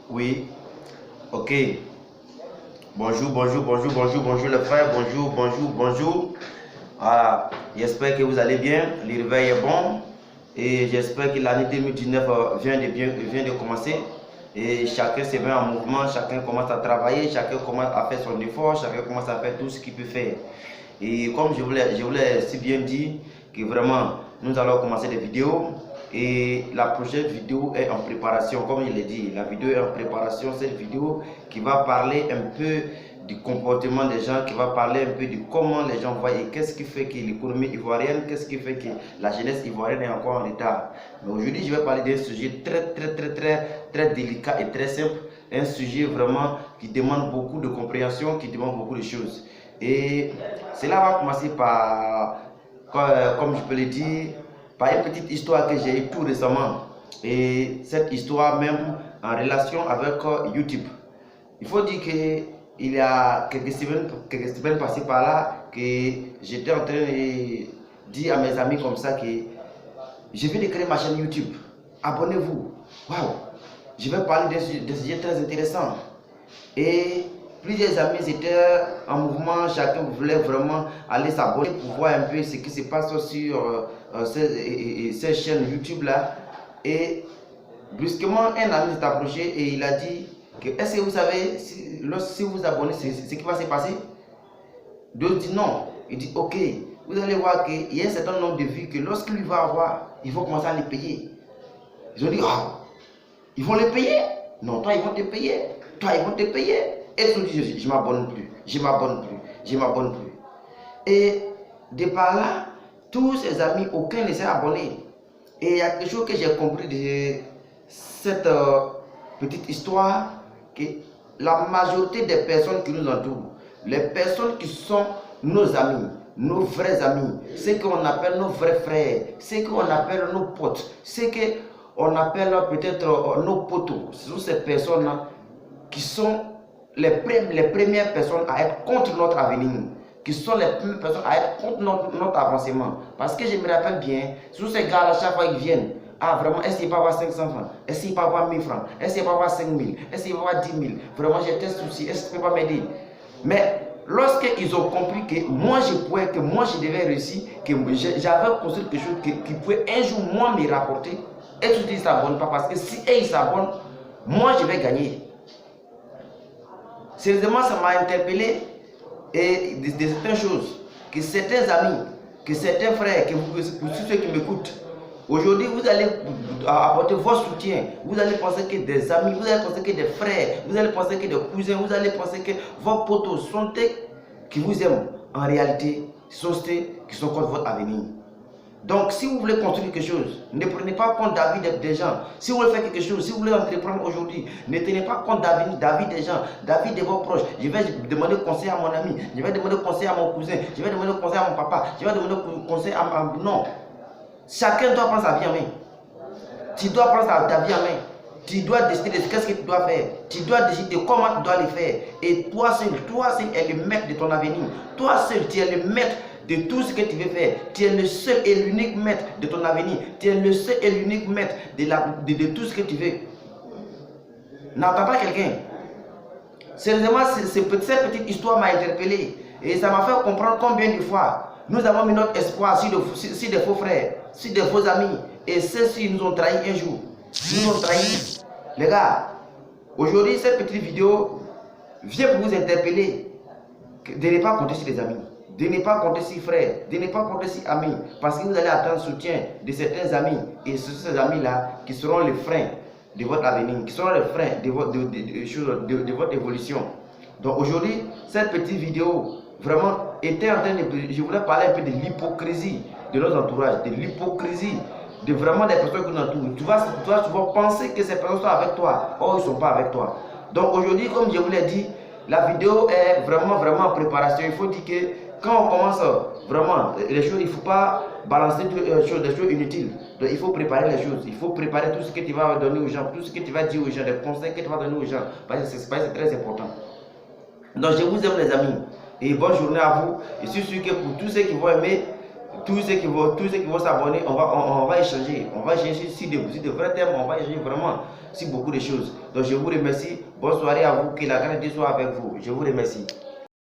Oui, ok. Bonjour les frères, bonjour. Voilà, j'espère que vous allez bien, le réveil est bon et j'espère que l'année 2019 vient de commencer et chacun se met en mouvement, chacun commence à travailler, chacun commence à faire son effort, chacun commence à faire tout ce qu'il peut faire. Et comme je voulais si bien dire que vraiment nous allons commencer des vidéos et la prochaine vidéo est en préparation, comme je l'ai dit, la vidéo est en préparation, cette vidéo qui va parler un peu du comportement des gens, qui va parler un peu de comment les gens voient et qu'est-ce qui fait que l'économie ivoirienne, qu'est-ce qui fait que la jeunesse ivoirienne est encore en retard. Mais aujourd'hui, je vais parler d'un sujet très délicat et très simple, un sujet vraiment qui demande beaucoup de compréhension, qui demande beaucoup de choses. Et cela va commencer par, comme je peux le dire, par une petite histoire que j'ai eue tout récemment. Et cette histoire même en relation avec YouTube. Il faut dire que il y a quelques semaines passées par là que j'étais en train de dire à mes amis comme ça que je viens de créer ma chaîne YouTube. Abonnez-vous. Waouh! Je vais parler d'un sujet très intéressant. Et plusieurs amis étaient en mouvement, chacun voulait vraiment aller s'abonner pour voir un peu ce qui se passe sur ces chaînes YouTube là. Et brusquement, un ami s'est approché et il a dit que est-ce que vous savez, si vous vous abonnez, c'est ce qui va se passer? D'autres disent non. Il dit ok, vous allez voir qu'il y a un certain nombre de vues que lorsqu'il va avoir, il faut commencer à les payer. Ils ont dit ah, ils vont les payer? Non, toi ils vont te payer. Toi ils vont te payer. Et ils ont dit je m'abonne plus, je m'abonne plus. Et de par là, tous ses amis, aucun ne s'est abonné. Et il y a quelque chose que j'ai compris de cette petite histoire, que la majorité des personnes qui nous entourent, les personnes qui sont nos amis, nos vrais amis, ceux qu'on appelle nos vrais frères, ceux qu'on appelle nos potes, ceux qu'on appelle peut-être nos potos, ce sont ces personnes-là qui sont les premières personnes à être contre notre avenir, qui sont les premières personnes à être contre notre avancement. Parce que je me rappelle bien, tous ces gars-là, chaque fois qu'ils viennent, ah vraiment, est-ce qu'il va avoir 500 francs? Est-ce qu'il va avoir 1000 francs? Est-ce qu'il va avoir 5000? Est-ce qu'il va avoir 10 000? Vraiment, j'ai tel souci, est-ce que tu peux pas m'aider? Mais lorsqu'ils ont compris que moi je devais réussir, que j'avais construit quelque chose qui pouvait un jour moi me rapporter, et tout ils ne s'abonnent pas parce que si ils s'abonnent, moi je vais gagner. Sérieusement, ça m'a interpellé et de certaines choses, que certains amis, que certains frères, pour tous ceux qui m'écoutent, aujourd'hui vous allez apporter votre soutien, vous allez penser que des amis, vous allez penser que des frères, vous allez penser que des cousins, vous allez penser que vos potos sont ceux qui vous aiment. En réalité, ce sont ceux qui sont contre votre avenir. Donc, si vous voulez construire quelque chose, ne prenez pas compte d'avis des gens. Si vous voulez faire quelque chose, si vous voulez entreprendre aujourd'hui, ne tenez pas compte d'avis des gens, d'avis de vos proches. Je vais demander conseil à mon ami, je vais demander conseil à mon cousin, je vais demander conseil à mon papa, je vais demander conseil à... Non. Chacun doit prendre sa vie en main. Tu dois prendre ta vie en main. Tu dois décider de ce que tu dois faire. Tu dois décider comment tu dois le faire. Et toi seul es le maître de ton avenir. Toi seul, tu es le maître de tout ce que tu veux faire. Tu es le seul et l'unique maître de ton avenir. Tu es le seul et l'unique maître de tout ce que tu veux. N'attends pas quelqu'un. Sérieusement, cette petite histoire m'a interpellé. Et ça m'a fait comprendre combien de fois nous avons mis notre espoir sur des faux frères, sur des faux amis. Et ceux-ci nous ont trahis un jour. Nous ont trahis. Les gars, aujourd'hui, cette petite vidéo vient pour vous interpeller de ne pas compter sur les amis, de ne pas compter sur frères, de ne pas compter sur amis, parce que vous allez attendre le soutien de certains amis, et ce sont ces amis-là qui seront les freins de votre avenir, qui seront les freins de votre évolution. Donc aujourd'hui, cette petite vidéo vraiment était en train de... Je voulais parler un peu de l'hypocrisie de nos entourages, de l'hypocrisie de vraiment des personnes qui nous entourent. Tu vas penser que ces personnes sont avec toi, or ils ne sont pas avec toi. Donc aujourd'hui, comme je vous l'ai dit, la vidéo est vraiment en préparation. Il faut dire que quand on commence vraiment les choses, il ne faut pas balancer des choses inutiles. Donc il faut préparer les choses. Il faut préparer tout ce que tu vas donner aux gens, tout ce que tu vas dire aux gens, les conseils que tu vas donner aux gens. Parce que c'est très important. Donc je vous aime les amis. Et bonne journée à vous. Et je suis sûr que pour tous ceux qui vont aimer, tous ceux qui vont s'abonner, on va échanger. On va échanger sur de vrais thèmes, on va échanger vraiment sur beaucoup de choses. Donc je vous remercie. Bonne soirée à vous, que la grâce de Dieu soit avec vous. Je vous remercie.